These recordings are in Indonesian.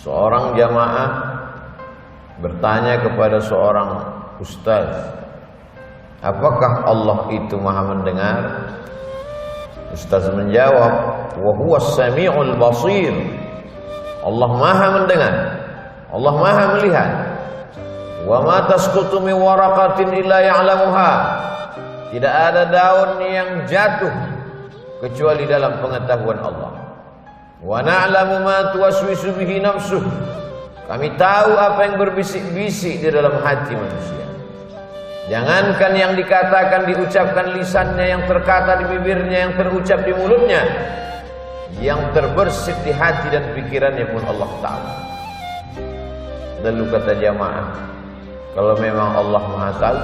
Seorang jamaah bertanya kepada seorang ustaz, apakah Allah itu maha mendengar? Ustaz menjawab, wa huwas sami'ul basir. Allah maha mendengar, Allah maha melihat. Wa ma tasqutu min waraqatin illa ya'lamuha. Tidak ada daun yang jatuh kecuali dalam pengetahuan Allah. Wa na'lamu ma tuwaswisu bihi nafsuh. Kami tahu apa yang berbisik-bisik di dalam hati manusia. Jangankan yang dikatakan, diucapkan lisannya, yang terkata di bibirnya, yang terucap di mulutnya, yang terbersit di hati dan pikirannya pun Allah tahu. Lalu kata jamaah, kalau memang Allah maha tahu,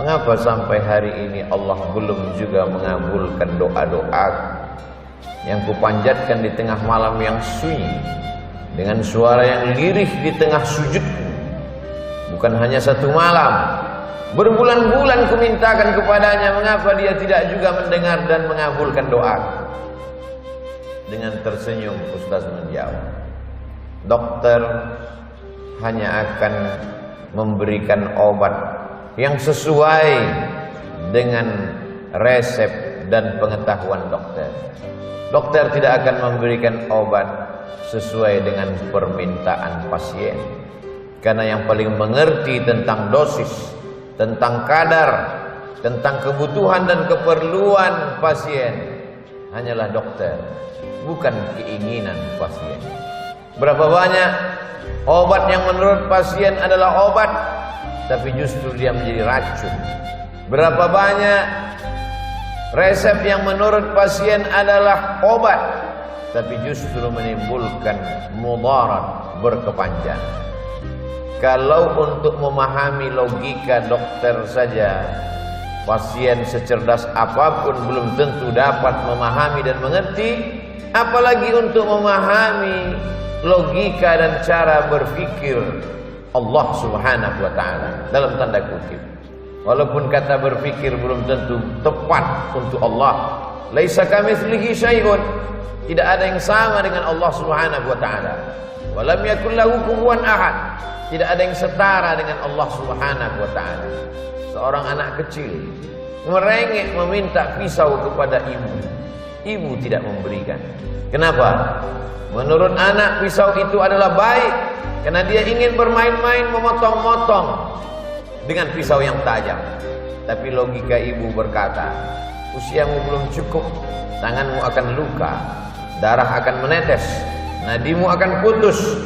mengapa sampai hari ini Allah belum juga mengabulkan doa-doa yang kupanjatkan di tengah malam yang sunyi, dengan suara yang lirih di tengah sujudku? Bukan hanya satu malam, berbulan-bulan kumintakan kepadanya, mengapa dia tidak juga mendengar dan mengabulkan doa? Dengan tersenyum Ustaz menjawab, dokter hanya akan memberikan obat yang sesuai dengan resep dan pengetahuan dokter. Dokter tidak akan memberikan obat sesuai dengan permintaan pasien, karena yang paling mengerti tentang dosis, tentang kadar, tentang kebutuhan dan keperluan pasien hanyalah dokter, bukan keinginan pasien. Berapa banyak obat yang menurut pasien adalah obat, tapi justru dia menjadi racun. Berapa banyak resep yang menurut pasien adalah obat, tapi justru menimbulkan mudarat berkepanjangan. Kalau untuk memahami logika dokter saja, pasien secerdas apapun belum tentu dapat memahami dan mengerti, apalagi untuk memahami logika dan cara berpikir Allah Subhanahu wa taala, dalam tanda kutip. Walaupun kata berpikir belum tentu tepat untuk Allah. Laisa kamitslihi syai'un. Tidak ada yang sama dengan Allah Subhanahu wa taala. Wa lam yakul lahu kufuwan ahad. Tidak ada yang setara dengan Allah Subhanahu wa taala. Seorang anak kecil merengek meminta pisau kepada ibu. Ibu tidak memberikan. Kenapa? Menurut anak pisau itu adalah baik, karena dia ingin bermain-main memotong-motong dengan pisau yang tajam. Tapi logika ibu berkata, usiamu belum cukup, tanganmu akan luka, darah akan menetes, nadimu akan putus.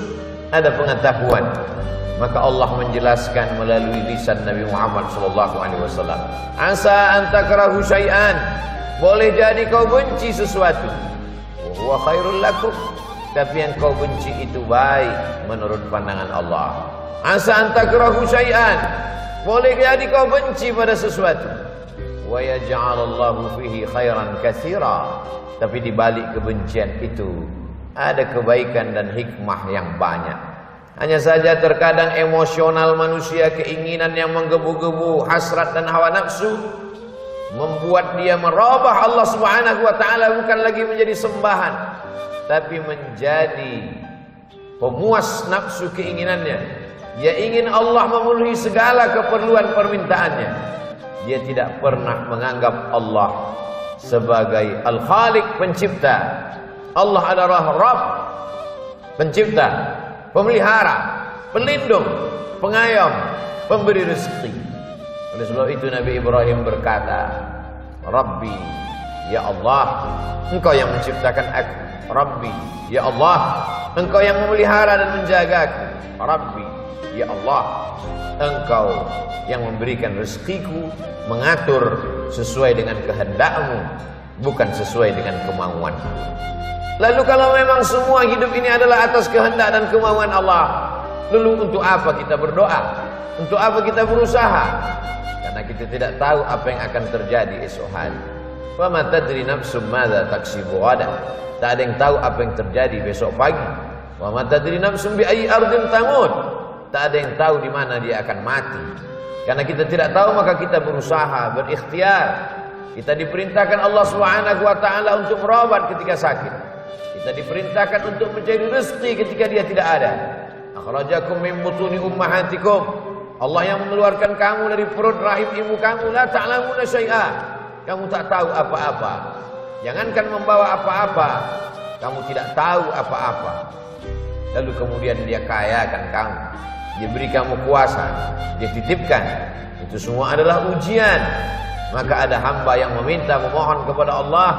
Ada pengetahuan. Maka Allah menjelaskan melalui lisan Nabi Muhammad SAW, asa an takrahu syai'an, boleh jadi kau benci sesuatu, wa huwa khairul lakum, tapi yang kau benci itu baik menurut pandangan Allah. Asa an takrahu syai'an, boleh jadi kau benci pada sesuatu, wa yaj'alallahu fihi khairan katsira, tapi di balik kebencian itu ada kebaikan dan hikmah yang banyak. Hanya saja terkadang emosional manusia, keinginan yang menggebu-gebu, hasrat dan hawa nafsu membuat dia merubah Allah Subhanahu wa taala bukan lagi menjadi sembahan, tapi menjadi pemuas nafsu keinginannya. Dia ingin Allah memenuhi segala keperluan permintaannya. Dia tidak pernah menganggap Allah sebagai Al-Khaliq, pencipta. Allah adalah Rabb, pencipta, pemelihara, pelindung, pengayom, pemberi rezeki. Oleh sebab itu Nabi Ibrahim berkata, Rabbi, ya Allah, Engkau yang menciptakan aku. Rabbi, ya Allah, Engkau yang memelihara dan menjagaku. Rabbi, ya Allah, Engkau yang memberikan rezekiku, mengatur sesuai dengan kehendak-Mu, bukan sesuai dengan kemauan-Mu. Lalu kalau memang semua hidup ini adalah atas kehendak dan kemauan Allah, lalu untuk apa kita berdoa? Untuk apa kita berusaha? Karena kita tidak tahu apa yang akan terjadi esok hari. Wa ma tadri nafsum madza taksibu ghadan. Tak ada yang tahu apa yang terjadi besok pagi. Wa ma tadri nafsum bi ayyi ardin tamut. Tak ada yang tahu di mana dia akan mati. Karena kita tidak tahu, maka kita berusaha, berikhtiar. Kita diperintahkan Allah Subhanahu wa taala untuk berobat ketika sakit. Kita diperintahkan untuk mencari rezeki ketika dia tidak ada. Akhrajakum min butuni ummahatikum. Allah yang mengeluarkan kamu dari perut rahim ibu kamu. La ta'lamuna syai'a. Kamu tak tahu apa-apa. Jangankan membawa apa-apa, kamu tidak tahu apa-apa. Lalu kemudian dia kayakan kamu, dia beri kamu kuasa, dia titipkan. Itu semua adalah ujian. Maka ada hamba yang meminta, memohon kepada Allah,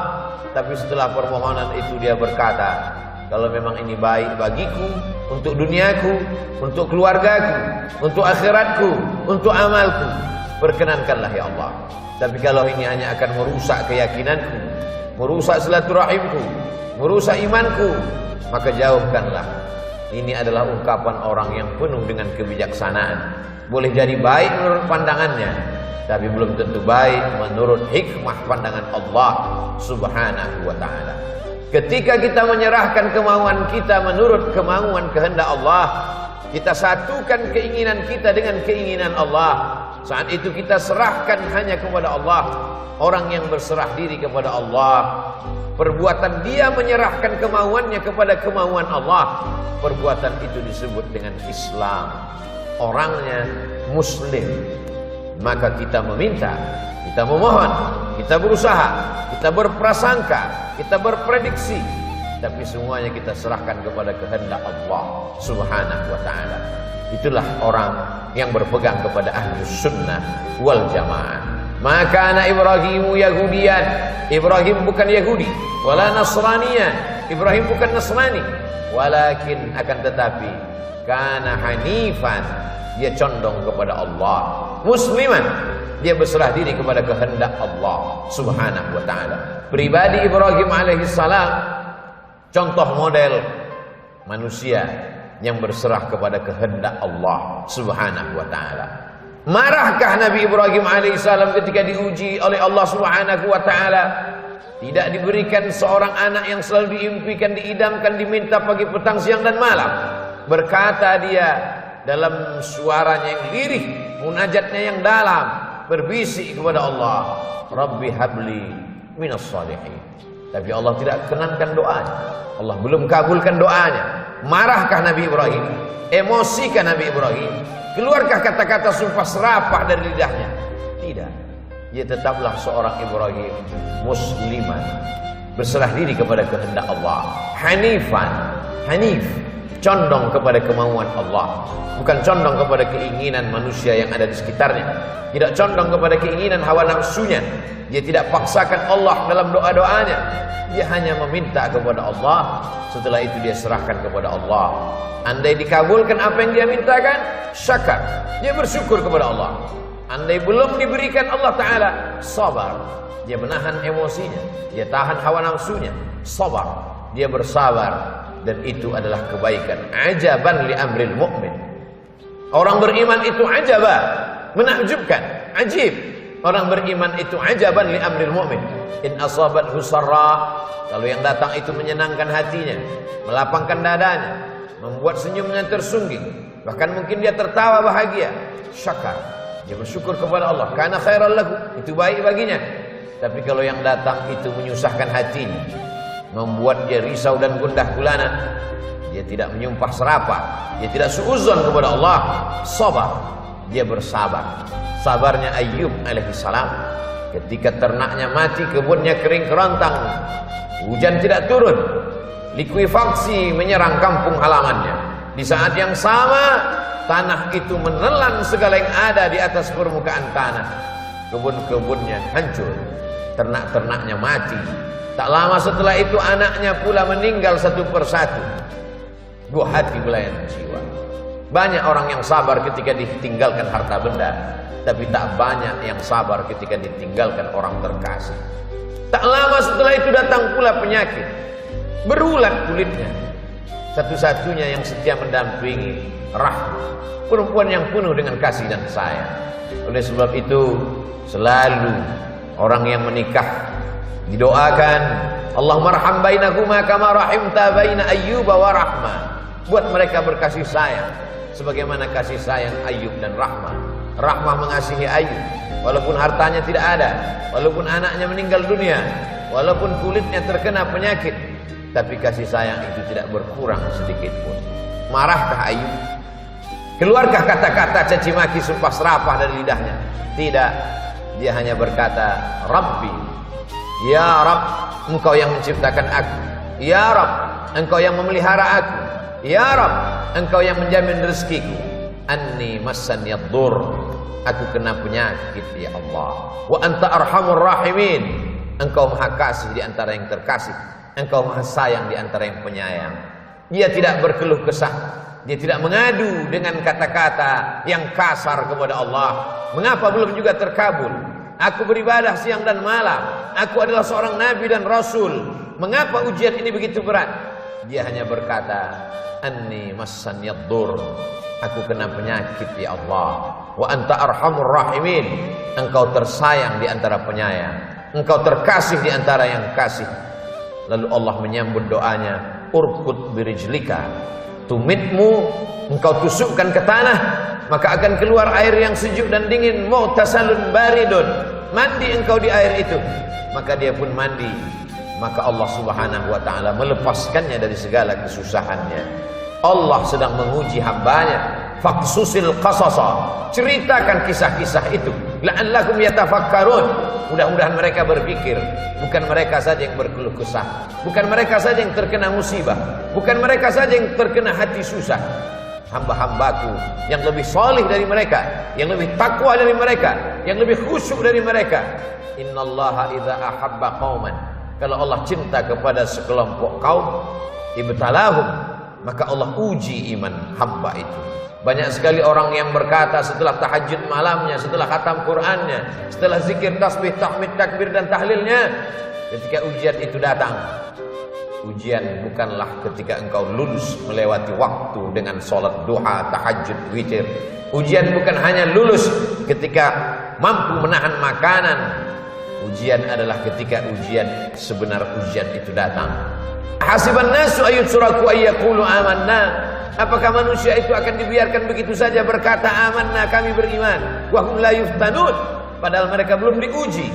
tapi setelah permohonan itu dia berkata, kalau memang ini baik bagiku, untuk duniaku, untuk keluargaku, untuk akhiratku, untuk amalku, perkenankanlah ya Allah. Tapi kalau ini hanya akan merusak keyakinanku, merusak silaturahimku, merusak imanku, maka jauhkanlah. Ini adalah ungkapan orang yang penuh dengan kebijaksanaan. Boleh jadi baik menurut pandangannya, tapi belum tentu baik menurut hikmah pandangan Allah Subhanahu wa ta'ala. Ketika kita menyerahkan kemauan kita menurut kemauan kehendak Allah, kita satukan keinginan kita dengan keinginan Allah. Saat itu kita serahkan hanya kepada Allah. Orang yang berserah diri kepada Allah, perbuatan dia menyerahkan kemauannya kepada kemauan Allah, perbuatan itu disebut dengan Islam. Orangnya Muslim. Maka kita meminta, kita memohon, kita berusaha, kita berprasangka, kita berprediksi, tapi semuanya kita serahkan kepada kehendak Allah Subhanahu wa ta'ala. Itulah orang yang berpegang kepada Ahlus Sunnah wal Jamaah. Maka anak Ibrahimu Yahudian. Ibrahim bukan Yahudi, wala Nasraniyan. Ibrahim bukan Nasrani, walakin akan tetapi kana hanifan, dia condong kepada Allah. Musliman, dia berserah diri kepada kehendak Allah Subhanahu wa ta'ala. Pribadi Ibrahim alaihissalam contoh model manusia yang berserah kepada kehendak Allah Subhanahu wa ta'ala. Marahkah Nabi Ibrahim alaihissalam ketika diuji oleh Allah Subhanahu wa ta'ala? Tidak diberikan seorang anak yang selalu diimpikan, diidamkan, diminta pagi, petang, siang dan malam. Berkata dia dalam suaranya yang lirih, munajatnya yang dalam, berbisik kepada Allah, Rabbi habli minas salihin. Tapi Allah tidak kenankan doanya. Allah belum kabulkan doanya. Marahkah Nabi Ibrahim? Emosikah Nabi Ibrahim? Keluarkah kata-kata sumpah serapah dari lidahnya? Tidak. Dia tetaplah seorang Ibrahim musliman, berserah diri kepada kehendak Allah. Hanifan, hanif, condong kepada kemauan Allah, bukan condong kepada keinginan manusia yang ada di sekitarnya. Tidak condong kepada keinginan hawa nafsunya. Dia tidak paksakan Allah dalam doa-doanya. Dia hanya meminta kepada Allah. Setelah itu dia serahkan kepada Allah. Andai dikabulkan apa yang dia mintakan, syakar, dia bersyukur kepada Allah. Andai belum diberikan Allah Ta'ala, sabar, dia menahan emosinya, dia tahan hawa nafsunya, sabar, dia bersabar. Dan itu adalah kebaikan. Ajaban li amril mu'min. Orang beriman itu ajaba, menakjubkan, ajib. Orang beriman itu ajaban li amril mu'min. In asabathu sarra, kalau yang datang itu menyenangkan hatinya, melapangkan dadanya, membuat senyumnya tersungging, bahkan mungkin dia tertawa bahagia, syakar, dia bersyukur kepada Allah, karena khairal lahu, itu baik baginya. Tapi kalau yang datang itu menyusahkan hatinya, membuat dia risau dan gundah gulana, dia tidak menyumpah serapah, dia tidak suuzon kepada Allah, sabar, dia bersabar. Sabarnya Ayyub alaihissalam, ketika ternaknya mati, kebunnya kering kerontang, hujan tidak turun, likuifaksi menyerang kampung halamannya. Di saat yang sama, tanah itu menelan segala yang ada di atas permukaan tanah. Kebun-kebunnya hancur, ternak-ternaknya mati. Tak lama setelah itu anaknya pula meninggal satu persatu. Buah hati belayan jiwa. Banyak orang yang sabar ketika ditinggalkan harta benda, tapi tak banyak yang sabar ketika ditinggalkan orang terkasih. Tak lama setelah itu datang pula penyakit, berulat kulitnya. Satu-satunya yang setia mendampingi Rahma, perempuan yang penuh dengan kasih dan sayang. Oleh sebab itu selalu orang yang menikah didoakan, Allahumma arham bainakuma kama rahimta baina Ayyuba wa Rahma. Buat mereka berkasih sayang sebagaimana kasih sayang Ayyub dan Rahma. Rahmah mengasihi Ayyub walaupun hartanya tidak ada, walaupun anaknya meninggal dunia, walaupun kulitnya terkena penyakit, tapi kasih sayang itu tidak berkurang sedikit pun. Marahkah Ayub? Keluarkah kata-kata caci maki sumpah serapah dari lidahnya? Tidak. Dia hanya berkata, Rabbi, ya Rabb, Engkau yang menciptakan aku. Ya Rabb, Engkau yang memelihara aku. Ya Rabb, Engkau yang menjamin rezekiku. Anni massaniyadur dur, aku kena penyakit ya Allah. Wa anta arhamur rahimin, Engkau maha kasih di antara yang terkasih, Engkau maha sayang di antara yang penyayang. Dia tidak berkeluh kesah, dia tidak mengadu dengan kata-kata yang kasar kepada Allah. Mengapa belum juga terkabul? Aku beribadah siang dan malam, aku adalah seorang nabi dan rasul. Mengapa ujian ini begitu berat? Dia hanya berkata, anni massaniyadur dur, aku kena penyakit ya Allah. Wa anta arhamur rahimin, Engkau tersayang di antara penyayang, Engkau terkasih di antara yang kasih. Lalu Allah menyambut doanya, urkud birijlika, tumitmu, engkau tusukkan ke tanah, maka akan keluar air yang sejuk dan dingin. Mu'tasalun baridun, mandi engkau di air itu. Maka dia pun mandi. Maka Allah subhanahu wa ta'ala melepaskannya dari segala kesusahannya. Allah sedang menguji hambanya. Faqsusil qasasa, ceritakan kisah-kisah itu, la'allakum yatafakkarun, mudah-mudahan mereka berpikir. Bukan mereka saja yang berkeluh kesah, bukan mereka saja yang terkena musibah, bukan mereka saja yang terkena hati susah. Hamba-hambaku yang lebih salih dari mereka, yang lebih takwa dari mereka, yang lebih khusyuk dari mereka. Innallaha idza ahabba qauman, kalau Allah cinta kepada sekelompok kaum, ibtalahum, maka Allah uji iman hamba itu. Banyak sekali orang yang berkata setelah tahajud malamnya, setelah khatam Qur'annya, setelah zikir, tasbih, tahmid, takbir dan tahlilnya, ketika ujian itu datang, ujian bukanlah ketika engkau lulus melewati waktu dengan sholat duha, tahajud, witir. Ujian bukan hanya lulus ketika mampu menahan makanan. Ujian adalah ketika ujian, sebenar ujian itu datang. Hasiban nasu ayyutraku ayyaqulu amanna, apakah manusia itu akan dibiarkan begitu saja berkata amanna, kami beriman, wa hum la yuftanun, padahal mereka belum diuji.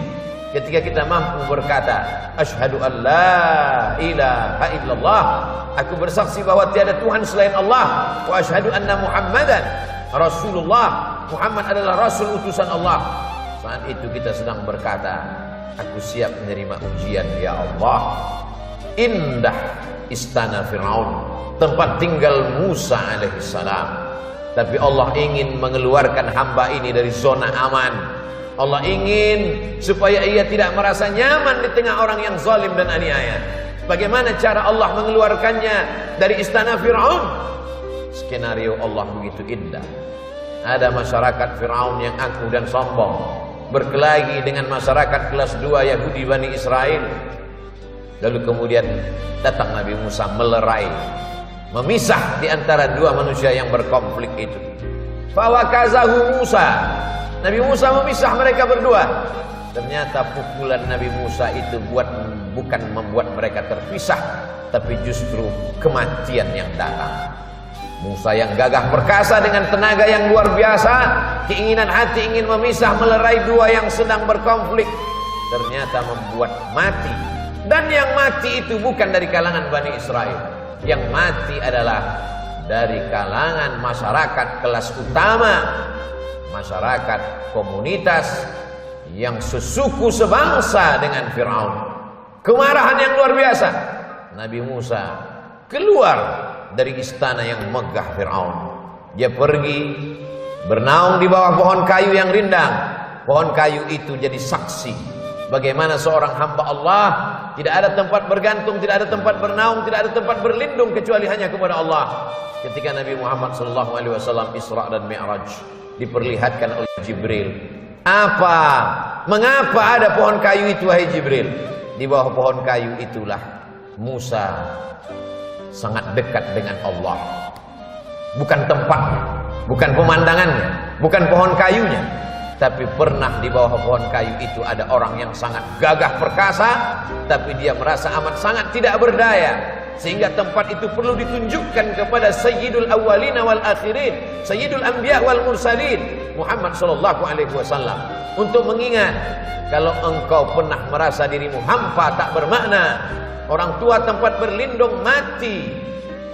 Ketika kita mampu berkata asyhadu an la ilaha illallah, aku bersaksi bahwa tiada Tuhan selain Allah, wa asyhadu anna Muhammadan Rasulullah, Muhammad adalah rasul utusan Allah. Saat itu kita sedang berkata, aku siap menerima ujian ya Allah. Indah istana Fir'aun, tempat tinggal Musa alaihissalam, tapi Allah ingin mengeluarkan hamba ini dari zona aman. Allah ingin supaya ia tidak merasa nyaman di tengah orang yang zalim dan aniaya. Bagaimana cara Allah mengeluarkannya dari istana Fir'aun? Skenario Allah begitu indah. Ada masyarakat Fir'aun yang angkuh dan sombong, berkelahi dengan masyarakat kelas 2 Yahudi Bani Israel. Lalu kemudian datang Nabi Musa melerai, memisah di antara dua manusia yang berkonflik itu. Fawakazahu Musa, Nabi Musa memisah mereka berdua. Ternyata pukulan Nabi Musa itu bukan membuat mereka terpisah, tapi justru kematian yang datang. Musa yang gagah perkasa dengan tenaga yang luar biasa, keinginan hati ingin memisah, melerai dua yang sedang berkonflik, ternyata membuat mati. Dan yang mati itu bukan dari kalangan Bani Israel, yang mati adalah dari kalangan masyarakat kelas utama, masyarakat komunitas yang sesuku sebangsa dengan Fir'aun. Kemarahan yang luar biasa. Nabi Musa keluar dari istana yang megah Fir'aun. Dia pergi bernaung di bawah pohon kayu yang rindang. Pohon kayu itu jadi saksi bagaimana seorang hamba Allah tidak ada tempat bergantung, tidak ada tempat bernaung, tidak ada tempat berlindung kecuali hanya kepada Allah. Ketika Nabi Muhammad SAW Isra dan Mi'raj, diperlihatkan oleh Jibril. Mengapa ada pohon kayu itu wahai Jibril? Di bawah pohon kayu itulah Musa sangat dekat dengan Allah. Bukan tempatnya, bukan pemandangannya, bukan pohon kayunya, tapi pernah di bawah pohon kayu itu ada orang yang sangat gagah perkasa, tapi dia merasa amat sangat tidak berdaya, sehingga tempat itu perlu ditunjukkan kepada Sayyidul Awwalin wal Akhirin, Sayyidul Anbiya wal Mursalin, Muhammad sallallahu alaihi wasallam, untuk mengingat kalau engkau pernah merasa dirimu hampa tak bermakna, orang tua tempat berlindung mati,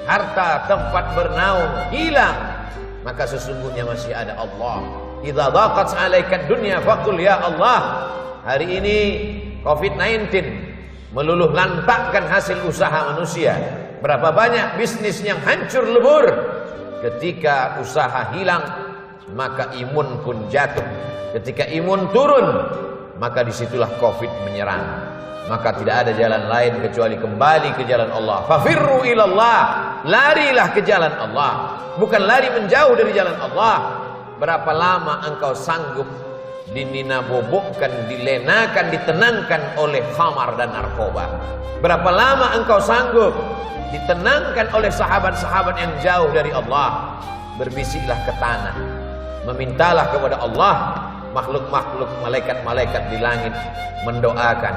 harta tempat bernaung hilang, maka sesungguhnya masih ada Allah. Idza dhaqat 'alaika dunya faqul ya Allah. Hari ini COVID-19 meluluh lantakkan hasil usaha manusia. Berapa banyak bisnis yang hancur lebur. Ketika usaha hilang, maka imun pun jatuh. Ketika imun turun, maka disitulah COVID menyerang. Maka tidak ada jalan lain kecuali kembali ke jalan Allah. Fafirru ilallah, larilah ke jalan Allah, bukan lari menjauh dari jalan Allah. Berapa lama engkau sanggup dininabobokkan, dilenakan, ditenangkan oleh khamar dan narkoba? Berapa lama engkau sanggup ditenangkan oleh sahabat-sahabat yang jauh dari Allah? Berbisiklah ke tanah, memintalah kepada Allah. Makhluk-makhluk, malaikat-malaikat di langit mendoakan.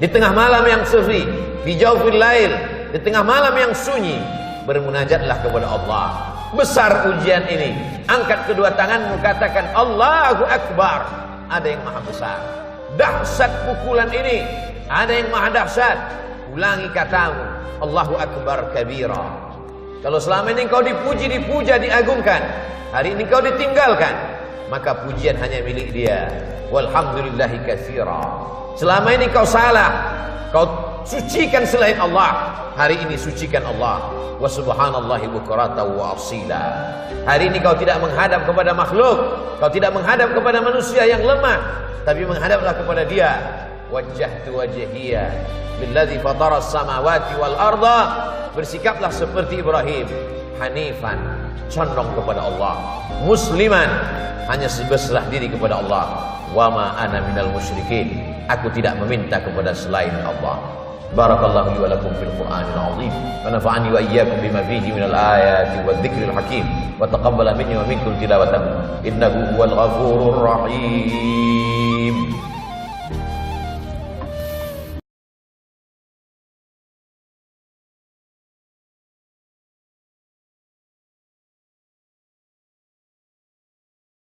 Di tengah malam yang sepi, di jawfil lail, di tengah malam yang sunyi, bermunajatlah kepada Allah. Besar ujian ini. Angkat kedua tanganmu, katakan Allahu Akbar. Ada yang maha besar. Dahsyat pukulan ini. Ada yang maha dahsyat. Ulangi katamu, Allahu Akbar kabira. Kalau selama ini kau dipuji, dipuja, diagungkan, hari ini kau ditinggalkan, maka pujian hanya milik Dia. Walhamdulillahi katsira. Selama ini kau salah, kau sucikan selain Allah, hari ini sucikan Allah. Wa subhanallahi bukratan wa asila. Hari ini kau tidak menghadap kepada makhluk, kau tidak menghadap kepada manusia yang lemah, tapi menghadaplah kepada Dia. Wajjahtu wajhiya billadzi fatara as-samawati wal arda. Bersikaplah seperti Ibrahim, hanifan, condong kepada Allah, musliman, hanya berserah diri kepada Allah. Wa ma ana minal musyrikin, aku tidak meminta kepada selain Allah. Barakallahu li wa lakum fil Qur'anil 'azim wa nafa'ani wa iyyakum bima fihi minal ayati wadh-dhikril hakim wa taqabbala minni wa minkum tilawatahu innahu huwal ghafurur rahim.